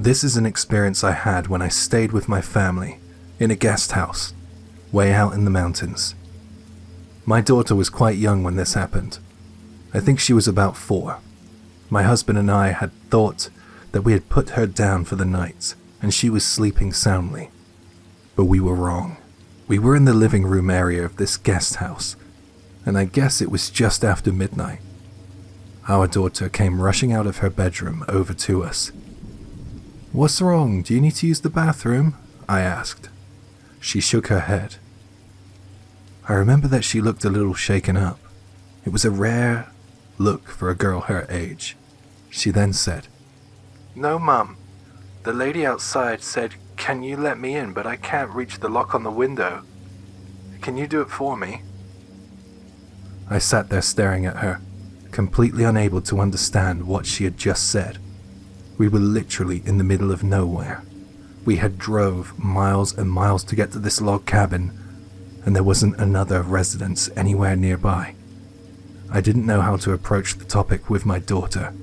This is an experience I had when I stayed with my family in a guest house, way out in the mountains. My daughter was quite young when this happened. I think she was about 4. My husband and I had thought that we had put her down for the night and she was sleeping soundly. But we were wrong. We were in the living room area of this guest house, and I guess it was just after midnight. Our daughter came rushing out of her bedroom over to us. "What's wrong? Do you need to use the bathroom?" I asked. She shook her head. I remember that she looked a little shaken up. It was a rare look for a girl her age. She then said, "No, Mum. The lady outside said, 'Can you let me in, but I can't reach the lock on the window. Can you do it for me?'" I sat there staring at her, completely unable to understand what she had just said. We were literally in the middle of nowhere. We had drove miles and miles to get to this log cabin, and there wasn't another residence anywhere nearby. I didn't know how to approach the topic with my daughter.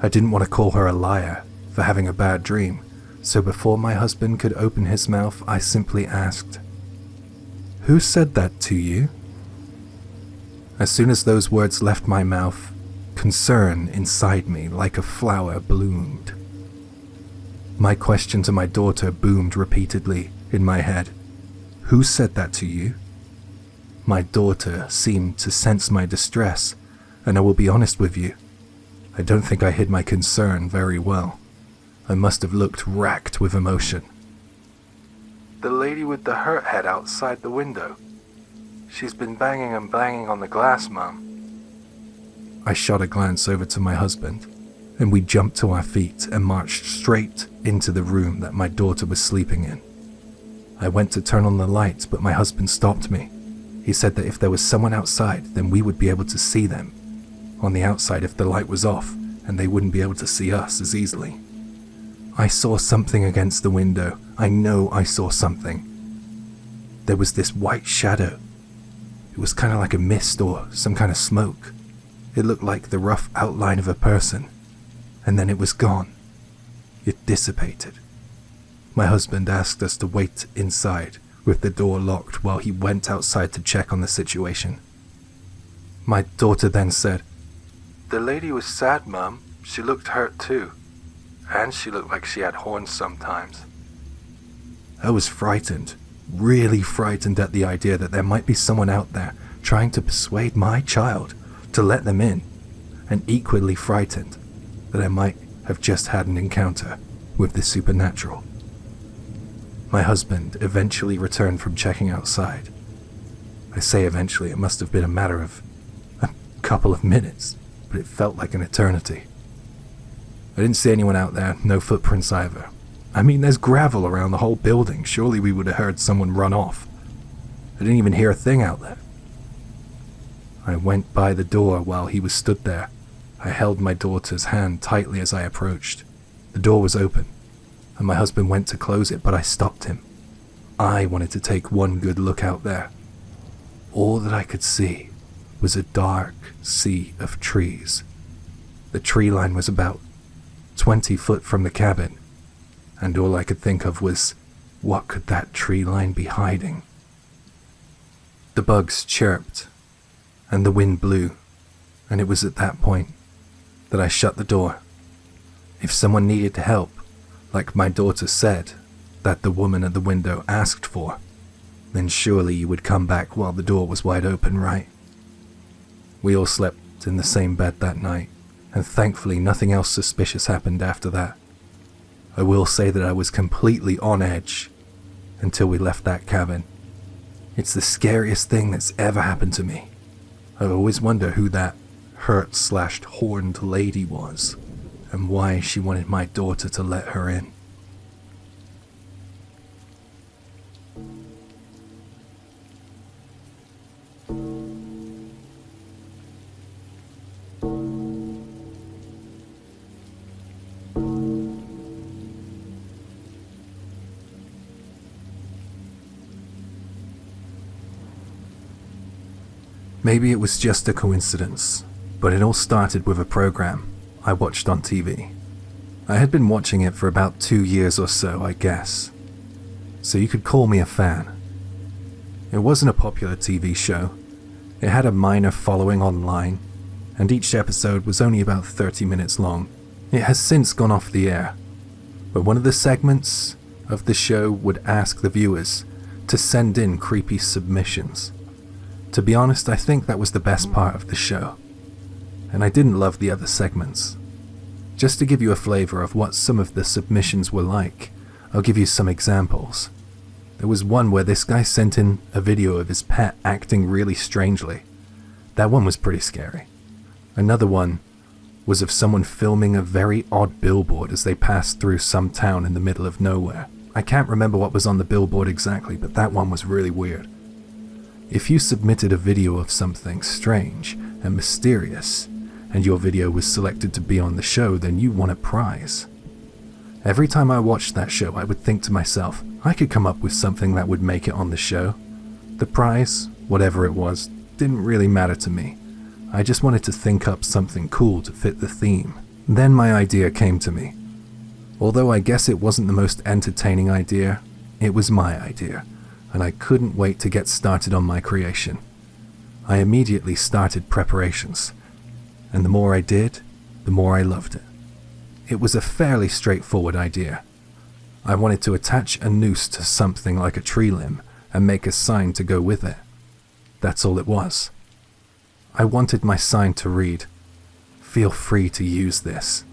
I didn't want to call her a liar for having a bad dream, so before my husband could open his mouth, I simply asked, "Who said that to you?" As soon as those words left my mouth, concern inside me like a flower bloomed. My question to my daughter boomed repeatedly in my head. "Who said that to you?" My daughter seemed to sense my distress, and I will be honest with you, I don't think I hid my concern very well. I must have looked racked with emotion. "The lady with the hurt head outside the window. She's been banging and banging on the glass, Mum." I shot a glance over to my husband, and we jumped to our feet and marched straight into the room that my daughter was sleeping in. I went to turn on the lights, but my husband stopped me. He said that if there was someone outside, then we would be able to see them on the outside if the light was off, and they wouldn't be able to see us as easily. I saw something against the window. I know I saw something. There was this white shadow. It was kind of like a mist or some kind of smoke. It looked like the rough outline of a person, and then it was gone. It dissipated. My husband asked us to wait inside with the door locked while he went outside to check on the situation. My daughter then said, "The lady was sad, Mum. She looked hurt too. And she looked like she had horns sometimes." I was frightened, really frightened at the idea that there might be someone out there trying to persuade my child to let them in, and equally frightened that I might have just had an encounter with the supernatural. My husband eventually returned from checking outside. I say eventually, it must have been a matter of a couple of minutes, but it felt like an eternity. I didn't see anyone out there, no footprints either. I mean, there's gravel around the whole building. Surely we would have heard someone run off. I didn't even hear a thing out there. I went by the door while he was stood there. I held my daughter's hand tightly as I approached. The door was open, and my husband went to close it, but I stopped him. I wanted to take one good look out there. All that I could see was a dark sea of trees. The tree line was about 20 foot from the cabin, and all I could think of was, what could that tree line be hiding? The bugs chirped, and the wind blew, and it was at that point that I shut the door. If someone needed help, like my daughter said that the woman at the window asked for, then surely you would come back while the door was wide open, right? We all slept in the same bed that night, and thankfully nothing else suspicious happened after that. I will say that I was completely on edge until we left that cabin. It's the scariest thing that's ever happened to me. I always wonder who that hurt/horned lady was, and why she wanted my daughter to let her in. Maybe it was just a coincidence, but it all started with a program I watched on TV. I had been watching it for about 2 years or so, I guess. So you could call me a fan. It wasn't a popular TV show. It had a minor following online, and each episode was only about 30 minutes long. It has since gone off the air, but one of the segments of the show would ask the viewers to send in creepy submissions. To be honest, I think that was the best part of the show, and I didn't love the other segments. Just to give you a flavor of what some of the submissions were like, I'll give you some examples. There was one where this guy sent in a video of his pet acting really strangely. That one was pretty scary. Another one was of someone filming a very odd billboard as they passed through some town in the middle of nowhere. I can't remember what was on the billboard exactly, but that one was really weird. If you submitted a video of something strange and mysterious, and your video was selected to be on the show, then you won a prize. Every time I watched that show, I would think to myself, I could come up with something that would make it on the show. The prize, whatever it was, didn't really matter to me. I just wanted to think up something cool to fit the theme. Then my idea came to me. Although I guess it wasn't the most entertaining idea, it was my idea, and I couldn't wait to get started on my creation. I immediately started preparations, and the more I did, the more I loved it. It was a fairly straightforward idea. I wanted to attach a noose to something like a tree limb and make a sign to go with it. That's all it was. I wanted my sign to read, "Feel free to use this."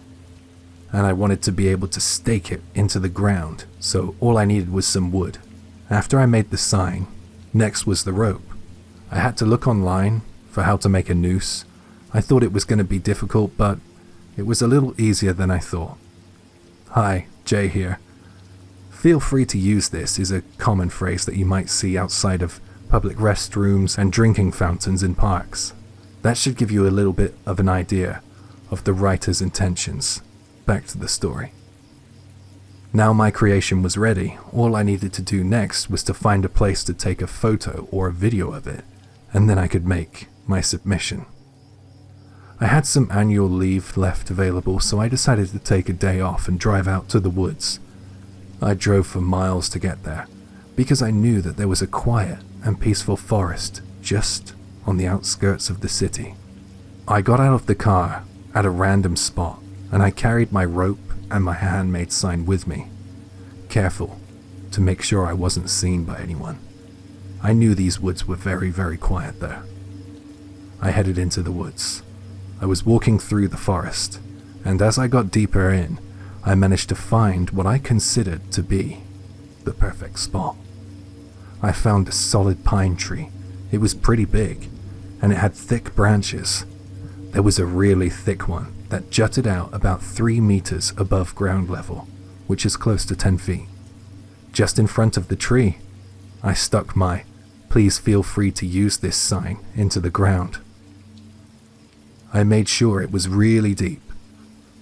And I wanted to be able to stake it into the ground, so all I needed was some wood. After I made the sign, next was the rope. I had to look online for how to make a noose. I thought it was going to be difficult, but it was a little easier than I thought. Hi, Jay here. Feel free to use this is a common phrase that you might see outside of public restrooms and drinking fountains in parks. That should give you a little bit of an idea of the writer's intentions. Back to the story. Now my creation was ready. All I needed to do next was to find a place to take a photo or a video of it, and then I could make my submission. I had some annual leave left available, so I decided to take a day off and drive out to the woods. I drove for miles to get there, because I knew that there was a quiet and peaceful forest just on the outskirts of the city. I got out of the car at a random spot, and I carried my rope and my handmade sign with me, careful to make sure I wasn't seen by anyone. I knew these woods were very, very quiet there. I headed into the woods. I was walking through the forest, and as I got deeper in, I managed to find what I considered to be the perfect spot. I found a solid pine tree. It was pretty big, and it had thick branches. There was a really thick one that jutted out about 3 meters above ground level, which is close to 10 feet. Just in front of the tree, I stuck my "Please feel free to use this" sign into the ground. I made sure it was really deep.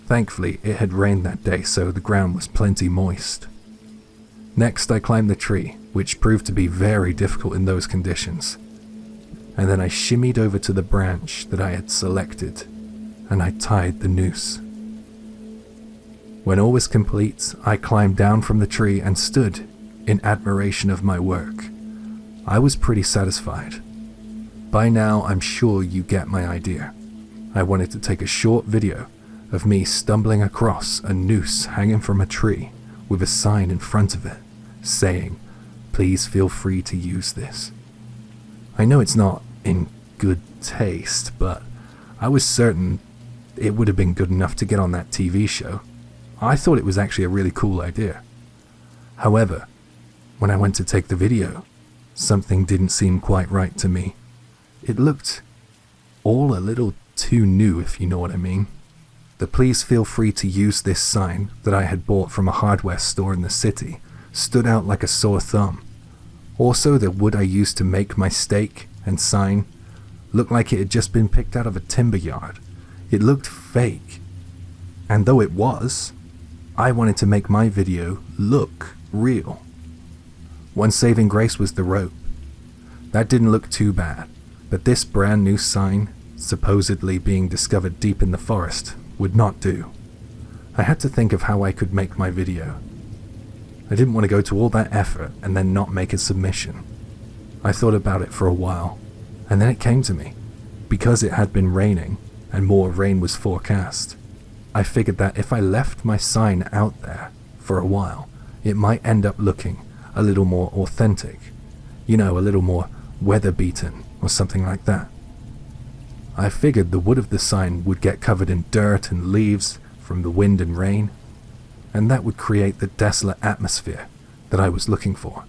Thankfully, it had rained that day, so the ground was plenty moist. Next, I climbed the tree, which proved to be very difficult in those conditions. And then I shimmied over to the branch that I had selected, and I tied the noose. When all was complete, I climbed down from the tree and stood in admiration of my work. I was pretty satisfied. By now, I'm sure you get my idea. I wanted to take a short video of me stumbling across a noose hanging from a tree with a sign in front of it saying, "Please feel free to use this." I know it's not in good taste, but I was certain it would have been good enough to get on that TV show. I thought it was actually a really cool idea. However, when I went to take the video, something didn't seem quite right to me. It looked all a little too new, if you know what I mean. The "Please feel free to use this" sign that I had bought from a hardware store in the city stood out like a sore thumb. Also, the wood I used to make my stake and sign looked like it had just been picked out of a timber yard. It looked fake. And though it was, I wanted to make my video look real. One saving grace was the rope. That didn't look too bad, but this brand new sign, supposedly being discovered deep in the forest, would not do. I had to think of how I could make my video. I didn't want to go to all that effort and then not make a submission. I thought about it for a while, and then it came to me. Because it had been raining, and more rain was forecast, I figured that if I left my sign out there for a while, it might end up looking a little more authentic. A little more weather-beaten or something like that. I figured the wood of the sign would get covered in dirt and leaves from the wind and rain, and that would create the desolate atmosphere that I was looking for.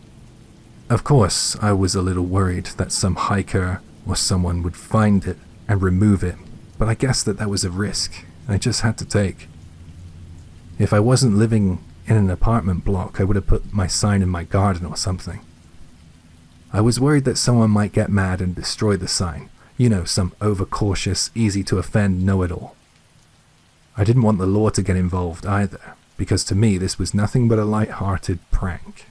Of course, I was a little worried that some hiker or someone would find it and remove it, but I guess that was a risk I just had to take. If I wasn't living in an apartment block, I would have put my sign in my garden or something. I was worried that someone might get mad and destroy the sign. Some overcautious, easy-to-offend know-it-all. I didn't want the law to get involved either, because to me this was nothing but a light-hearted prank.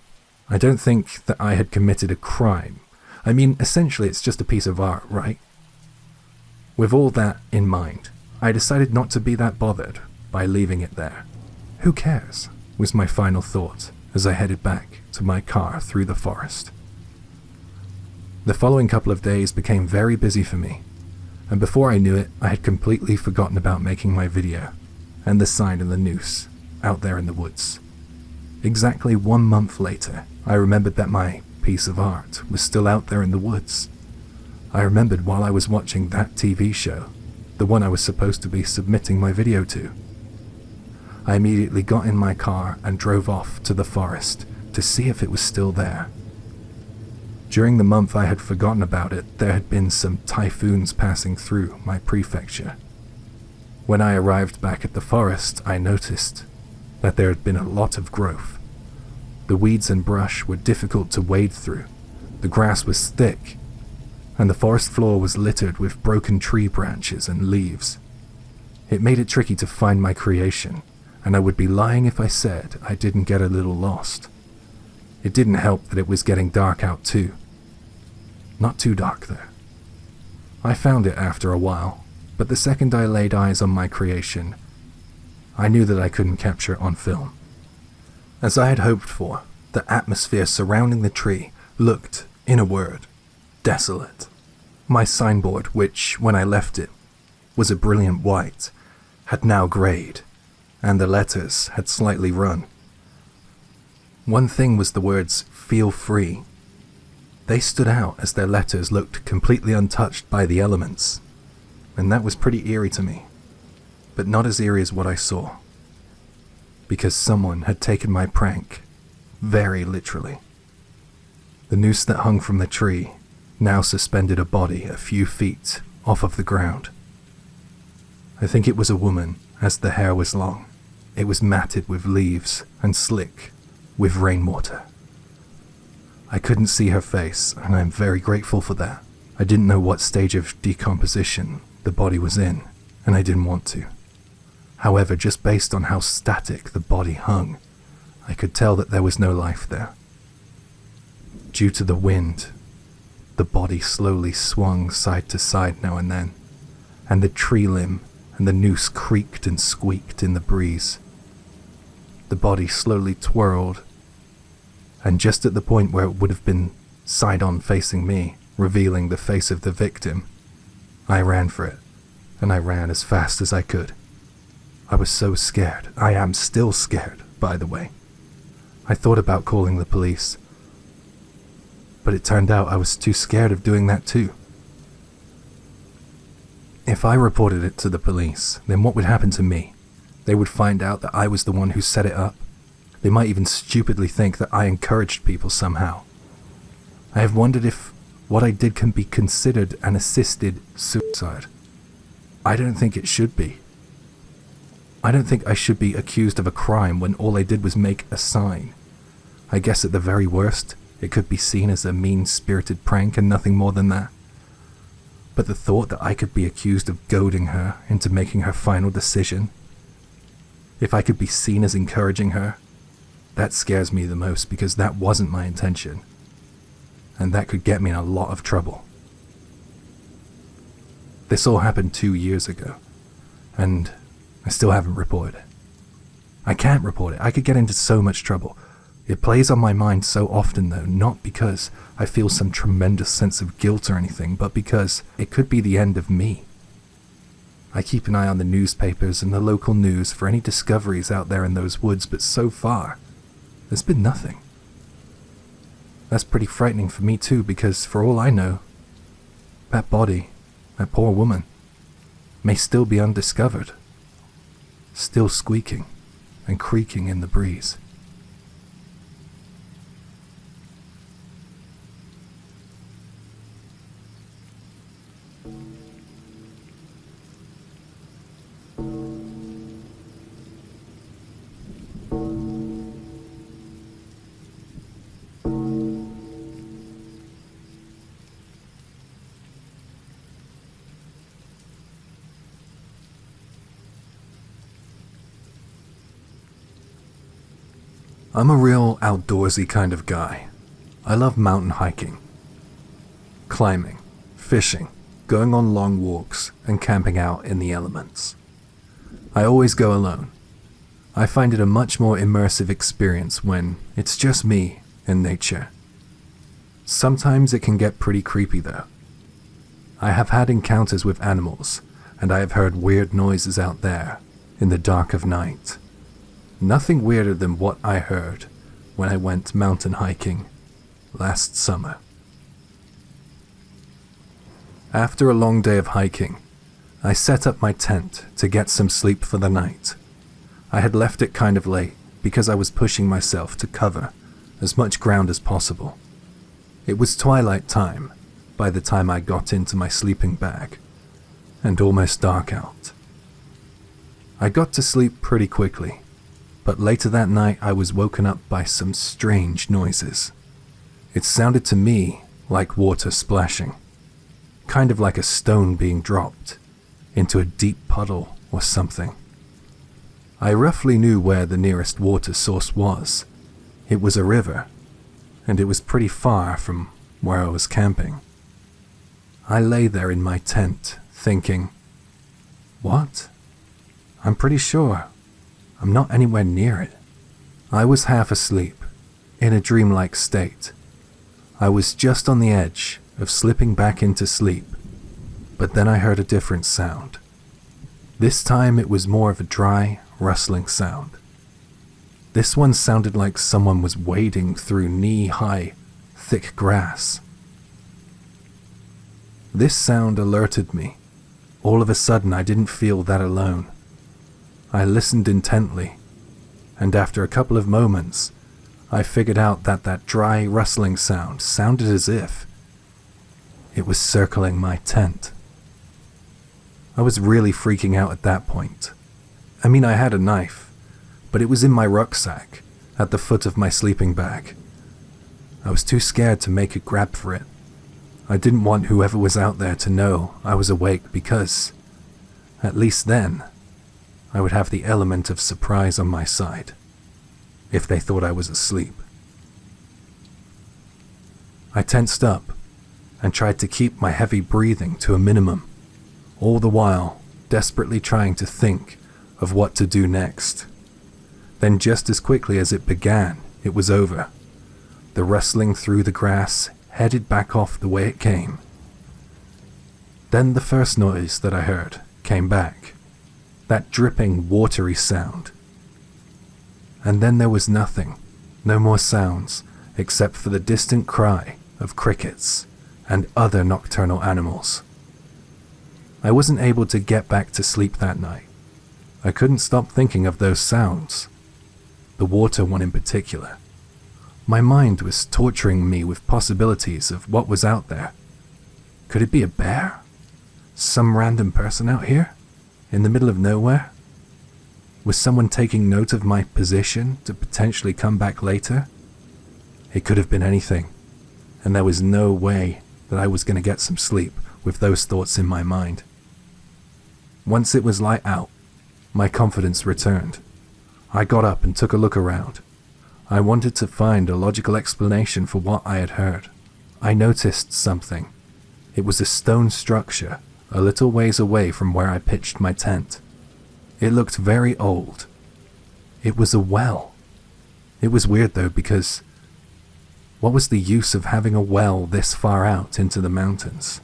I don't think that I had committed a crime. Essentially it's just a piece of art, right? With all that in mind, I decided not to be that bothered by leaving it there. Who cares, was my final thought as I headed back to my car through the forest. The following couple of days became very busy for me, and before I knew it, I had completely forgotten about making my video and the sign and the noose out there in the woods. Exactly 1 month later, I remembered that my piece of art was still out there in the woods. I remembered while I was watching that TV show, the one I was supposed to be submitting my video to. I immediately got in my car and drove off to the forest to see if it was still there. During the month I had forgotten about it, there had been some typhoons passing through my prefecture. When I arrived back at the forest, I noticed that there had been a lot of growth. The weeds and brush were difficult to wade through, the grass was thick, and the forest floor was littered with broken tree branches and leaves. It made it tricky to find my creation, and I would be lying if I said I didn't get a little lost. It didn't help that it was getting dark out too. Not too dark though. I found it after a while, but the second I laid eyes on my creation, I knew that I couldn't capture it on film. As I had hoped for, the atmosphere surrounding the tree looked, in a word, desolate. My signboard, which, when I left it, was a brilliant white, had now greyed, and the letters had slightly run. One thing was the words, "Feel free." They stood out as their letters looked completely untouched by the elements, and that was pretty eerie to me, but not as eerie as what I saw, because someone had taken my prank very literally. The noose that hung from the tree now suspended a body a few feet off of the ground. I think it was a woman, as the hair was long. It was matted with leaves and slick with rainwater. I couldn't see her face, and I'm very grateful for that. I didn't know what stage of decomposition the body was in, and I didn't want to. However, just based on how static the body hung, I could tell that there was no life there. Due to the wind, the body slowly swung side to side now and then, and the tree limb and the noose creaked and squeaked in the breeze. The body slowly twirled, and just at the point where it would have been side-on facing me, revealing the face of the victim, I ran for it, and I ran as fast as I could. I was so scared. I am still scared, by the way. I thought about calling the police, but it turned out I was too scared of doing that too. If I reported it to the police, then what would happen to me? They would find out that I was the one who set it up. They might even stupidly think that I encouraged people somehow. I have wondered if what I did can be considered an assisted suicide. I don't think it should be. I don't think I should be accused of a crime when all I did was make a sign. I guess at the very worst, it could be seen as a mean-spirited prank and nothing more than that. But the thought that I could be accused of goading her into making her final decision, if I could be seen as encouraging her, that scares me the most because that wasn't my intention. And that could get me in a lot of trouble. This all happened 2 years ago, and I still haven't reported it. I can't report it. I could get into so much trouble. It plays on my mind so often, though, not because I feel some tremendous sense of guilt or anything, but because it could be the end of me. I keep an eye on the newspapers and the local news for any discoveries out there in those woods, but so far, there's been nothing. That's pretty frightening for me too, because for all I know, that body, that poor woman, may still be undiscovered, still squeaking and creaking in the breeze. I'm a real outdoorsy kind of guy. I love mountain hiking, climbing, fishing, going on long walks, and camping out in the elements. I always go alone. I find it a much more immersive experience when it's just me and nature. Sometimes it can get pretty creepy though. I have had encounters with animals, and I have heard weird noises out there in the dark of night. Nothing weirder than what I heard when I went mountain hiking last summer. After a long day of hiking, I set up my tent to get some sleep for the night. I had left it kind of late because I was pushing myself to cover as much ground as possible. It was twilight time by the time I got into my sleeping bag, and almost dark out. I got to sleep pretty quickly, but later that night I was woken up by some strange noises. It sounded to me like water splashing, kind of like a stone being dropped into a deep puddle or something. I roughly knew where the nearest water source was. It was a river, and it was pretty far from where I was camping. I lay there in my tent, thinking, what? I'm pretty sure I'm not anywhere near it. I was half asleep, in a dreamlike state. I was just on the edge of slipping back into sleep, but then I heard a different sound. This time it was more of a dry, rustling sound. This one sounded like someone was wading through knee-high, thick grass. This sound alerted me. All of a sudden I didn't feel that alone. I listened intently, and after a couple of moments, I figured out that that dry, rustling sound sounded as if it was circling my tent. I was really freaking out at that point. I mean, I had a knife, but it was in my rucksack, at the foot of my sleeping bag. I was too scared to make a grab for it. I didn't want whoever was out there to know I was awake because, at least then, I would have the element of surprise on my side, if they thought I was asleep. I tensed up and tried to keep my heavy breathing to a minimum, all the while desperately trying to think of what to do next. Then just as quickly as it began, it was over. The rustling through the grass headed back off the way it came. Then the first noise that I heard came back. That dripping, watery sound. And then there was nothing, no more sounds, except for the distant cry of crickets and other nocturnal animals. I wasn't able to get back to sleep that night. I couldn't stop thinking of those sounds, the water one in particular. My mind was torturing me with possibilities of what was out there. Could it be a bear? Some random person out here? In the middle of nowhere? Was someone taking note of my position to potentially come back later? It could have been anything, and there was no way that I was going to get some sleep with those thoughts in my mind. Once it was light out, my confidence returned. I got up and took a look around. I wanted to find a logical explanation for what I had heard. I noticed something. It was a stone structure a little ways away from where I pitched my tent. It looked very old. It was a well. It was weird though, because what was the use of having a well this far out into the mountains?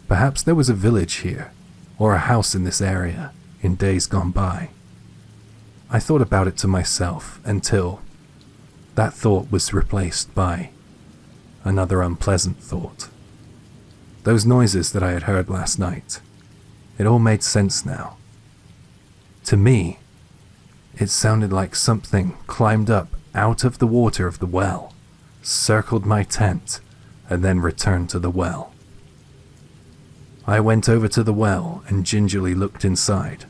Perhaps there was a village here, or a house in this area, in days gone by. I thought about it to myself until that thought was replaced by another unpleasant thought. Those noises that I had heard last night, it all made sense now. To me, it sounded like something climbed up out of the water of the well, circled my tent, and then returned to the well. I went over to the well and gingerly looked inside.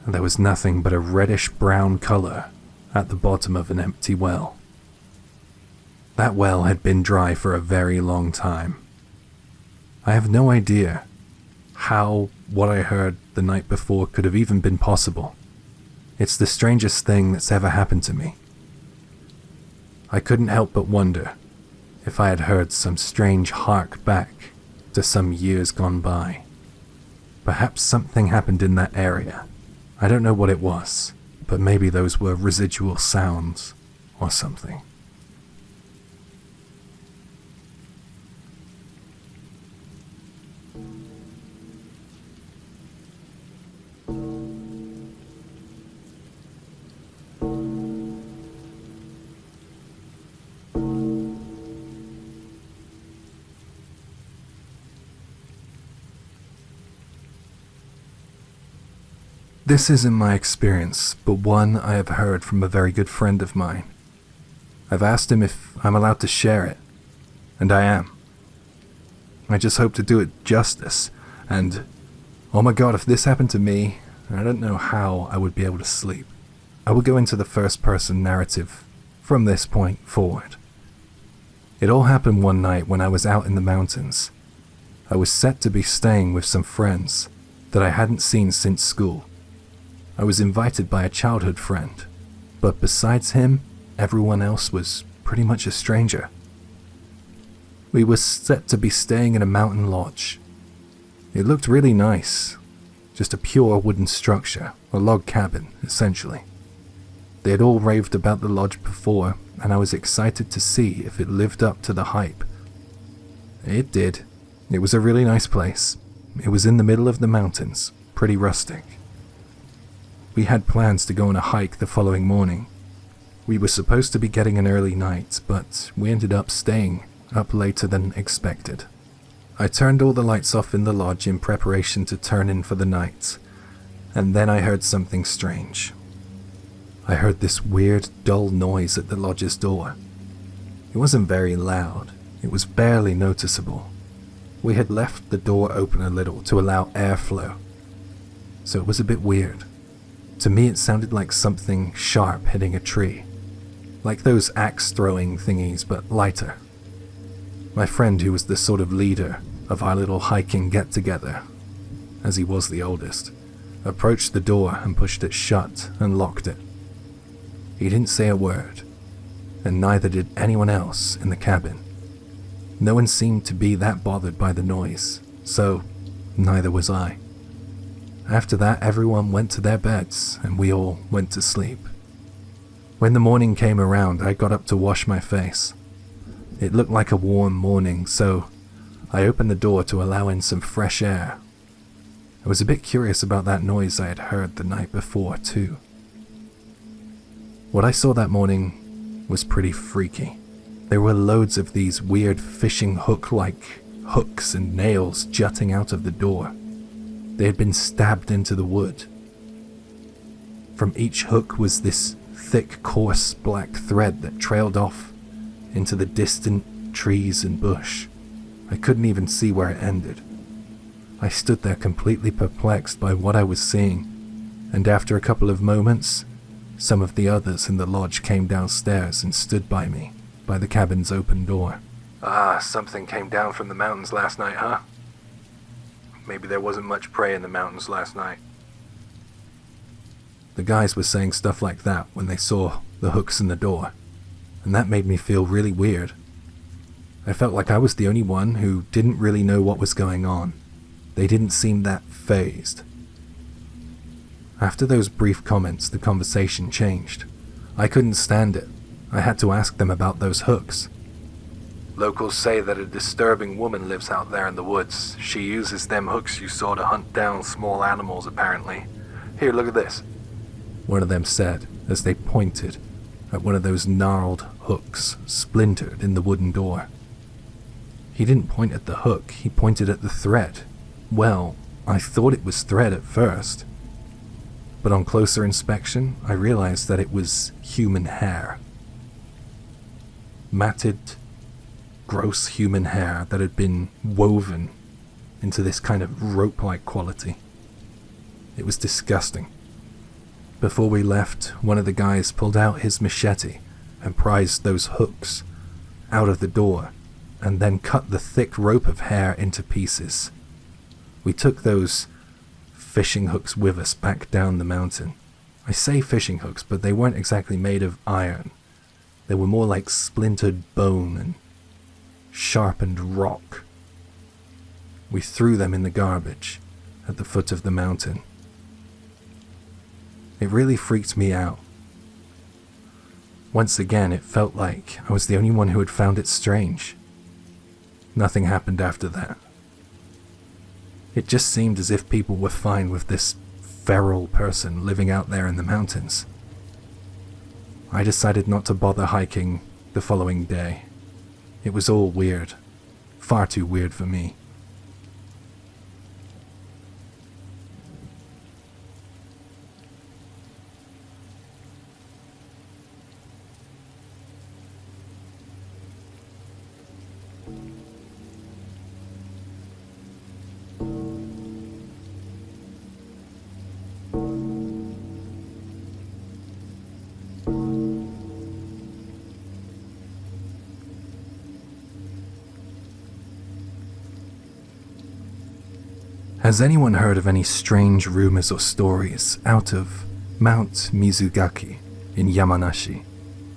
There was nothing but a reddish-brown color at the bottom of an empty well. That well had been dry for a very long time. I have no idea how what I heard the night before could have even been possible. It's the strangest thing that's ever happened to me. I couldn't help but wonder if I had heard some strange hark back to some years gone by. Perhaps something happened in that area. I don't know what it was, but maybe those were residual sounds or something. This isn't my experience, but one I have heard from a very good friend of mine. I've asked him if I'm allowed to share it, and I am. I just hope to do it justice, and oh my god, if this happened to me, I don't know how I would be able to sleep. I will go into the first-person narrative from this point forward. It all happened one night when I was out in the mountains. I was set to be staying with some friends that I hadn't seen since school. I was invited by a childhood friend, but besides him, everyone else was pretty much a stranger. We were set to be staying in a mountain lodge. It looked really nice, just a pure wooden structure, a log cabin, essentially. They had all raved about the lodge before, and I was excited to see if it lived up to the hype. It did. It was a really nice place. It was in the middle of the mountains, pretty rustic. We had plans to go on a hike the following morning. We were supposed to be getting an early night, but we ended up staying up later than expected. I turned all the lights off in the lodge in preparation to turn in for the night, and then I heard something strange. I heard this weird, dull noise at the lodge's door. It wasn't very loud. It was barely noticeable. We had left the door open a little to allow airflow, so it was a bit weird. To me, it sounded like something sharp hitting a tree, like those axe-throwing thingies, but lighter. My friend, who was the sort of leader of our little hiking get-together, as he was the oldest, approached the door and pushed it shut and locked it. He didn't say a word, and neither did anyone else in the cabin. No one seemed to be that bothered by the noise, so neither was I. After that, everyone went to their beds, and we all went to sleep. When the morning came around, I got up to wash my face. It looked like a warm morning, so I opened the door to allow in some fresh air. I was a bit curious about that noise I had heard the night before, too. What I saw that morning was pretty freaky. There were loads of these weird fishing hook-like hooks and nails jutting out of the door. They had been stabbed into the wood. From each hook was this thick, coarse black thread that trailed off into the distant trees and bush. I couldn't even see where it ended. I stood there completely perplexed by what I was seeing, and after a couple of moments, some of the others in the lodge came downstairs and stood by me, by the cabin's open door. "Ah, something came down from the mountains last night, huh? Maybe there wasn't much prey in the mountains last night." The guys were saying stuff like that when they saw the hooks in the door, and that made me feel really weird. I felt like I was the only one who didn't really know what was going on. They didn't seem that fazed. After those brief comments, the conversation changed. I couldn't stand it. I had to ask them about those hooks. Locals say that a disturbing woman lives out there in the woods. She uses them hooks you saw to hunt down small animals, apparently. Here, look at this, one of them said as they pointed at one of those gnarled hooks splintered in the wooden door. He didn't point at the hook, he pointed at the thread. Well, I thought it was thread at first, but on closer inspection, I realized that it was human hair. Matted, gross human hair that had been woven into this kind of rope-like quality. It was disgusting. Before we left, one of the guys pulled out his machete and prized those hooks out of the door and then cut the thick rope of hair into pieces. We took those fishing hooks with us back down the mountain. I say fishing hooks, but they weren't exactly made of iron. They were more like splintered bone and sharpened rock. We threw them in the garbage at the foot of the mountain. It really freaked me out. Once again, it felt like I was the only one who had found it strange. Nothing happened after that. It just seemed as if people were fine with this feral person living out there in the mountains. I decided not to bother hiking the following day. It was all weird. Far too weird for me. Has anyone heard of any strange rumors or stories out of Mount Mizugaki in Yamanashi?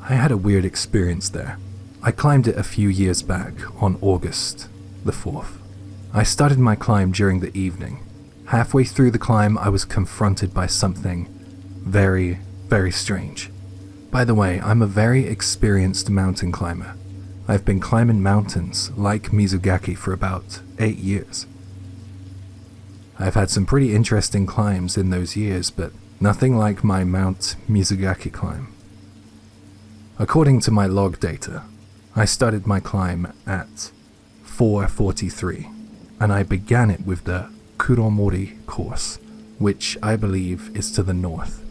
I had a weird experience there. I climbed it a few years back on August the 4th. I started my climb during the evening. Halfway through the climb, I was confronted by something very, very strange. By the way, I'm a very experienced mountain climber. I've been climbing mountains like Mizugaki for about 8 years. I've had some pretty interesting climbs in those years, but nothing like my Mount Mizugaki climb. According to my log data, I started my climb at 4:43, and I began it with the Kuromori course, which I believe is to the north.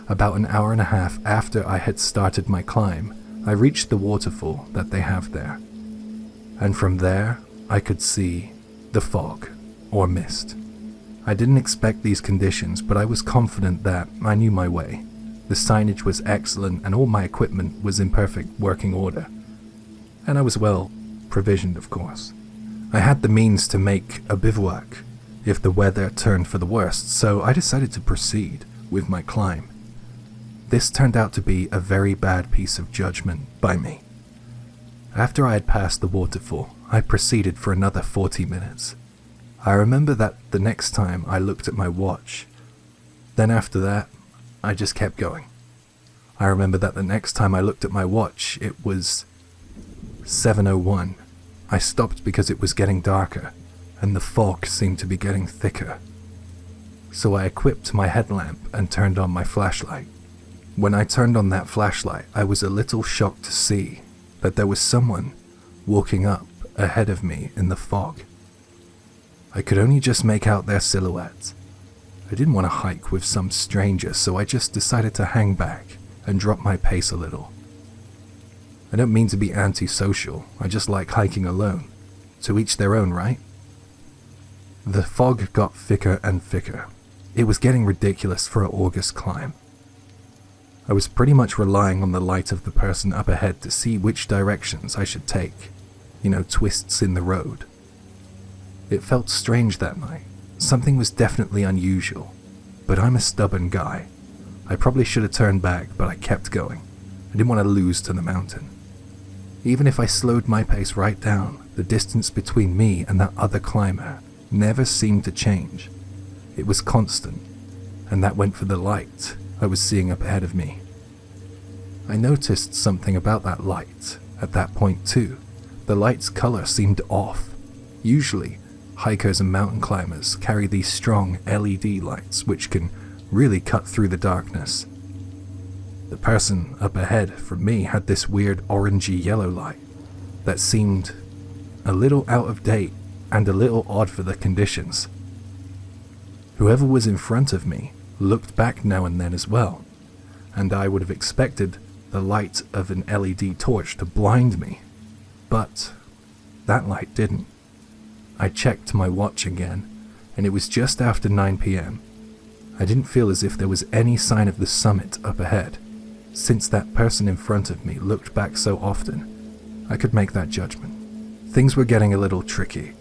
About an hour and a half after I had started my climb, I reached the waterfall that they have there, and from there I could see the fog, or mist. I didn't expect these conditions, but I was confident that I knew my way. The signage was excellent and all my equipment was in perfect working order. And I was well provisioned, of course. I had the means to make a bivouac if the weather turned for the worst, so I decided to proceed with my climb. This turned out to be a very bad piece of judgment by me. After I had passed the waterfall, I proceeded for another 40 minutes. I remember that the next time I looked at my watch. Then after that, I just kept going. I remember that the next time I looked at my watch, it was 7:01. I stopped because it was getting darker, and the fog seemed to be getting thicker. So I equipped my headlamp and turned on my flashlight. When I turned on that flashlight, I was a little shocked to see that there was someone walking up ahead of me in the fog. I could only just make out their silhouettes. I didn't want to hike with some stranger, so I just decided to hang back and drop my pace a little. I don't mean to be antisocial, I just like hiking alone. To each their own, right? The fog got thicker and thicker. It was getting ridiculous for an August climb. I was pretty much relying on the light of the person up ahead to see which directions I should take. Twists in the road. It felt strange that night. Something was definitely unusual, but I'm a stubborn guy. I probably should have turned back, but I kept going. I didn't want to lose to the mountain. Even if I slowed my pace right down, the distance between me and that other climber never seemed to change. It was constant, and that went for the light I was seeing up ahead of me. I noticed something about that light at that point too. The light's color seemed off. Usually, hikers and mountain climbers carry these strong LED lights which can really cut through the darkness. The person up ahead from me had this weird orangey yellow light that seemed a little out of date and a little odd for the conditions. Whoever was in front of me looked back now and then as well, and I would have expected the light of an LED torch to blind me, but that light didn't. I checked my watch again, and it was just after 9 p.m. I didn't feel as if there was any sign of the summit up ahead. Since that person in front of me looked back so often, I could make that judgment. Things were getting a little tricky.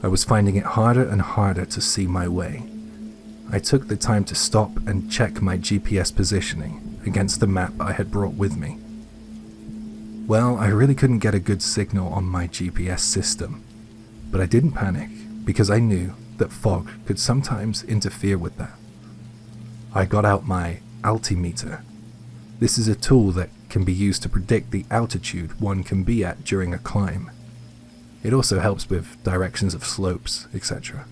I was finding it harder and harder to see my way. I took the time to stop and check my GPS positioning against the map I had brought with me. Well, I really couldn't get a good signal on my GPS system, but I didn't panic because I knew that fog could sometimes interfere with that. I got out my altimeter. This is a tool that can be used to predict the altitude one can be at during a climb. It also helps with directions of slopes, etc.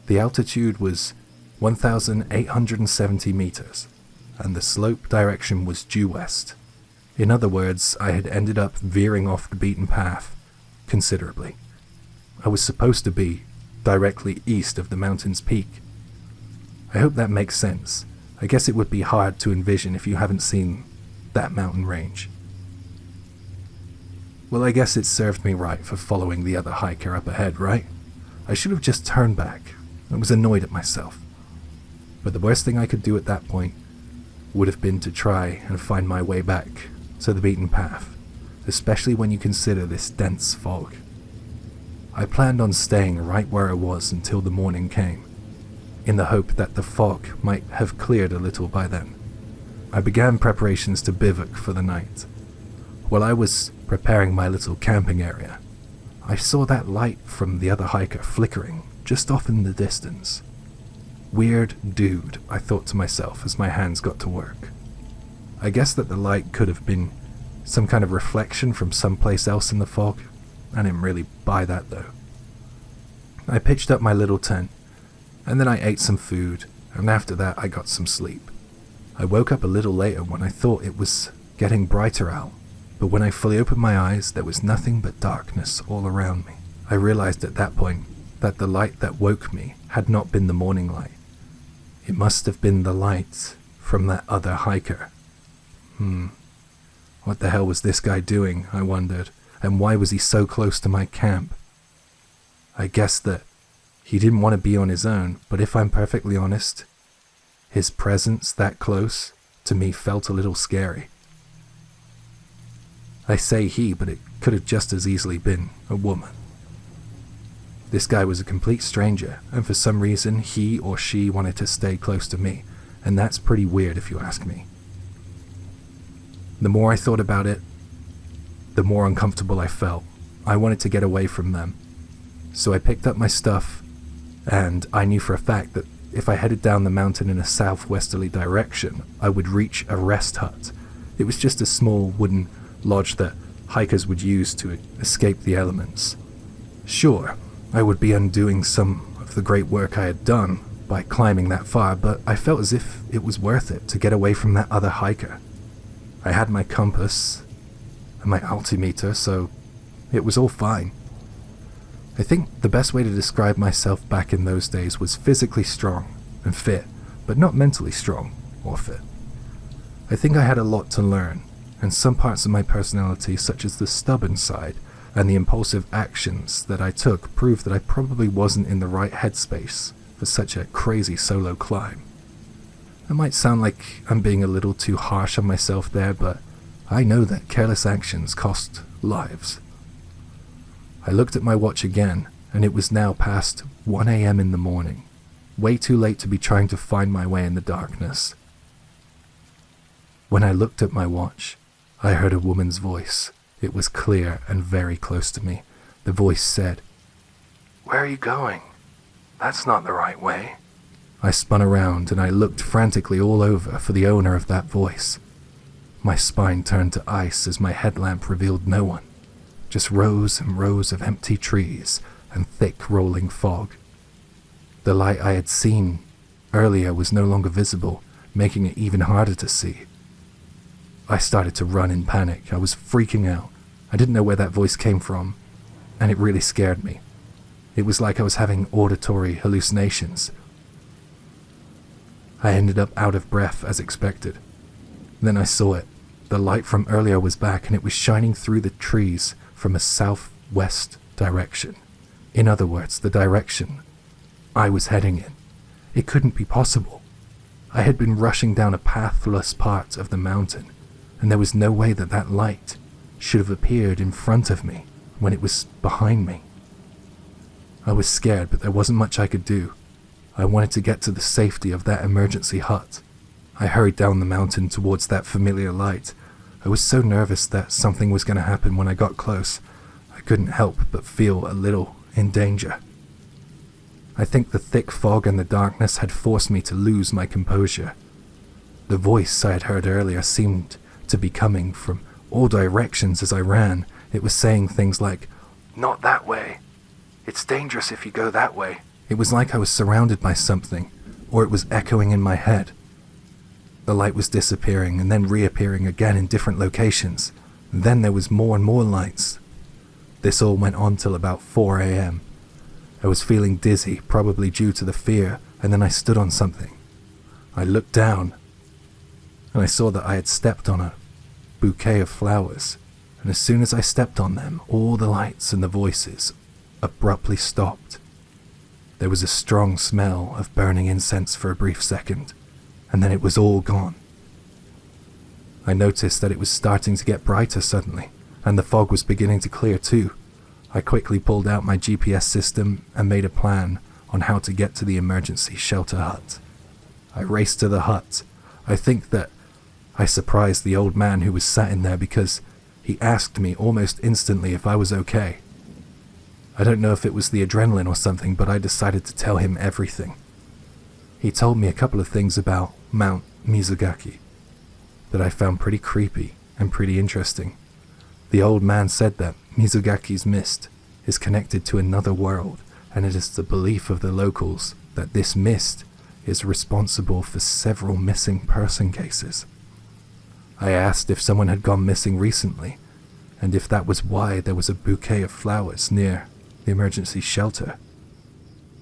The altitude was 1,870 meters, and the slope direction was due west. In other words, I had ended up veering off the beaten path considerably. I was supposed to be directly east of the mountain's peak. I hope that makes sense. I guess it would be hard to envision if you haven't seen that mountain range. Well, I guess it served me right for following the other hiker up ahead, right? I should have just turned back. I was annoyed at myself. But the worst thing I could do at that point would have been to try and find my way back to the beaten path, especially when you consider this dense fog. I planned on staying right where I was until the morning came, in the hope that the fog might have cleared a little by then. I began preparations to bivouac for the night. While I was preparing my little camping area, I saw that light from the other hiker flickering just off in the distance. Weird dude, I thought to myself as my hands got to work. I guess that the light could have been some kind of reflection from someplace else in the fog. I didn't really buy that though. I pitched up my little tent, and then I ate some food, and after that I got some sleep. I woke up a little later when I thought it was getting brighter out, but when I fully opened my eyes, there was nothing but darkness all around me. I realized at that point that the light that woke me had not been the morning light. It must have been the light from that other hiker. What the hell was this guy doing, I wondered, and why was he so close to my camp? I guessed that he didn't want to be on his own, but if I'm perfectly honest, his presence that close to me felt a little scary. I say he, but it could have just as easily been a woman. This guy was a complete stranger, and for some reason he or she wanted to stay close to me, and that's pretty weird if you ask me. The more I thought about it, the more uncomfortable I felt. I wanted to get away from them. So I picked up my stuff, and I knew for a fact that if I headed down the mountain in a southwesterly direction, I would reach a rest hut. It was just a small wooden lodge that hikers would use to escape the elements. Sure, I would be undoing some of the great work I had done by climbing that far, but I felt as if it was worth it to get away from that other hiker. I had my compass and my altimeter, so it was all fine. I think the best way to describe myself back in those days was physically strong and fit, but not mentally strong or fit. I think I had a lot to learn, and some parts of my personality, such as the stubborn side and the impulsive actions that I took, proved that I probably wasn't in the right headspace for such a crazy solo climb. It might sound like I'm being a little too harsh on myself there, but I know that careless actions cost lives. I looked at my watch again, and it was now past 1 a.m. in the morning, way too late to be trying to find my way in the darkness. When I looked at my watch, I heard a woman's voice. It was clear and very close to me. The voice said, "Where are you going? That's not the right way." I spun around and I looked frantically all over for the owner of that voice. My spine turned to ice as my headlamp revealed no one, just rows and rows of empty trees and thick rolling fog. The light I had seen earlier was no longer visible, making it even harder to see. I started to run in panic. I was freaking out. I didn't know where that voice came from, and it really scared me. It was like I was having auditory hallucinations. I ended up out of breath as expected. Then I saw it. The light from earlier was back, and it was shining through the trees from a southwest direction. In other words, the direction I was heading in. It couldn't be possible. I had been rushing down a pathless part of the mountain, and there was no way that that light should have appeared in front of me when it was behind me. I was scared, but there wasn't much I could do. I wanted to get to the safety of that emergency hut. I hurried down the mountain towards that familiar light. I was so nervous that something was going to happen when I got close. I couldn't help but feel a little in danger. I think the thick fog and the darkness had forced me to lose my composure. The voice I had heard earlier seemed to be coming from all directions as I ran. It was saying things like, "Not that way. It's dangerous if you go that way." It was like I was surrounded by something, or it was echoing in my head. The light was disappearing and then reappearing again in different locations. Then there was more and more lights. This all went on till about 4 a.m. I was feeling dizzy, probably due to the fear, and then I stood on something. I looked down, and I saw that I had stepped on a bouquet of flowers, and as soon as I stepped on them, all the lights and the voices abruptly stopped. There was a strong smell of burning incense for a brief second, and then it was all gone. I noticed that it was starting to get brighter suddenly, and the fog was beginning to clear too. I quickly pulled out my GPS system and made a plan on how to get to the emergency shelter hut. I raced to the hut. I think that I surprised the old man who was sat in there because he asked me almost instantly if I was okay. I don't know if it was the adrenaline or something, but I decided to tell him everything. He told me a couple of things about Mount Mizugaki that I found pretty creepy and pretty interesting. The old man said that Mizugaki's mist is connected to another world, and it is the belief of the locals that this mist is responsible for several missing person cases. I asked if someone had gone missing recently, and if that was why there was a bouquet of flowers near the emergency shelter.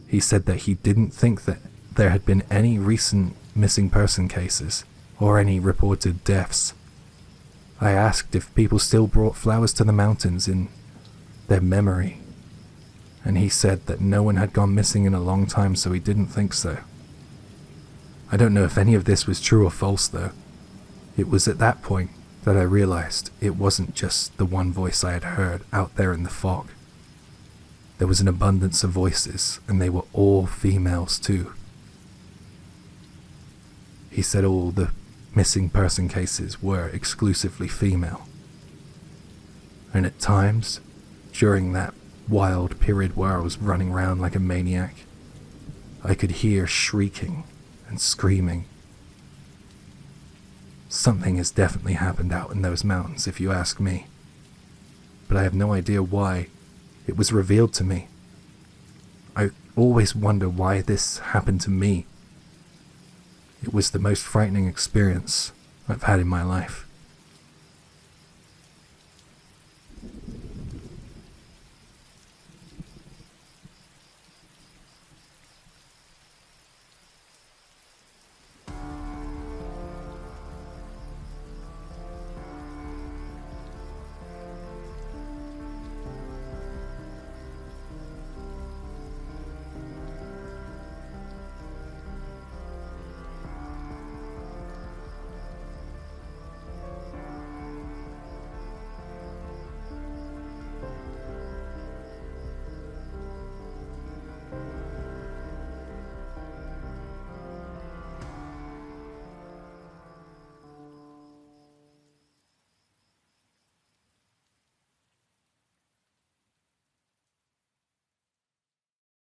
He said that he didn't think that there had been any recent missing person cases or any reported deaths. I asked if people still brought flowers to the mountains in their memory, and he said that no one had gone missing in a long time, so he didn't think so. I don't know if any of this was true or false, though. It was at that point that I realized it wasn't just the one voice I had heard out there in the fog. There was an abundance of voices, and they were all females too. He said all the missing person cases were exclusively female. And at times, during that wild period where I was running around like a maniac, I could hear shrieking and screaming. Something has definitely happened out in those mountains, if you ask me. But I have no idea why it was revealed to me. I always wonder why this happened to me. It was the most frightening experience I've had in my life.